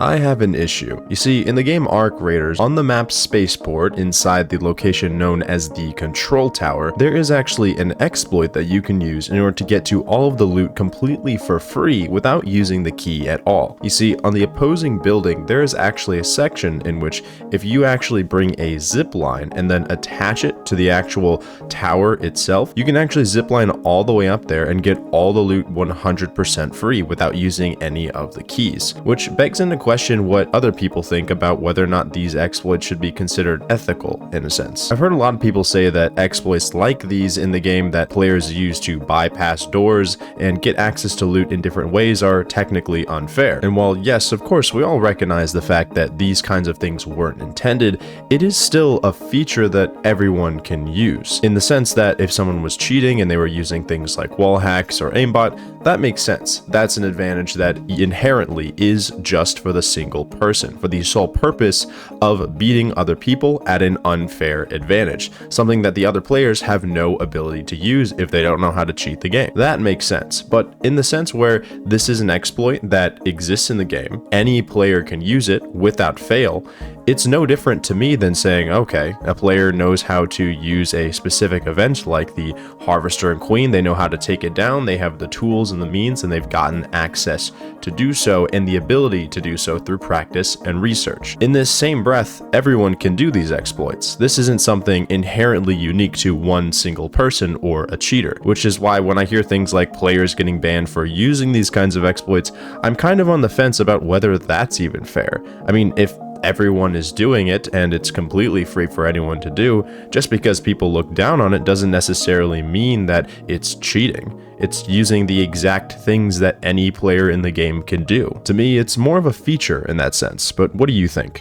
I have an issue. You see, in the game Arc Raiders, on the map Spaceport, inside the location known as the Control Tower, there is actually an exploit that you can use in order to get to all of the loot completely for free without using the key at all. You see, on the opposing building, there is actually a section in which if you actually bring a zip line and then attach it to the actual tower itself, you can actually zip line all the way up there and get all the loot 100% free without using any of the keys, which begs into question what other people think about whether or not these exploits should be considered ethical in a sense. I've heard a lot of people say that exploits like these in the game that players use to bypass doors and get access to loot in different ways are technically unfair. And while yes, of course, we all recognize the fact that these kinds of things weren't intended, it is still a feature that everyone can use, in the sense that if someone was cheating and they were using things like wall hacks or aimbot, that makes sense. That's an advantage that inherently is just for the single person, for the sole purpose of beating other people at an unfair advantage, something that the other players have no ability to use if they don't know how to cheat the game. That makes sense, but in the sense where this is an exploit that exists in the game, any player can use it without fail, it's no different to me than saying, okay, a player knows how to use a specific event like the Harvester and Queen, they know how to take it down, they have the tools and the means, and they've gotten access to do so and the ability to do so through practice and research. In this same breath, everyone can do these exploits. This isn't something inherently unique to one single person or a cheater, which is why when I hear things like players getting banned for using these kinds of exploits, I'm kind of on the fence about whether that's even fair. I mean, if everyone is doing it and it's completely free for anyone to do, just because people look down on it doesn't necessarily mean that it's cheating. It's using the exact things that any player in the game can do. To me, it's more of a feature in that sense, but what do you think?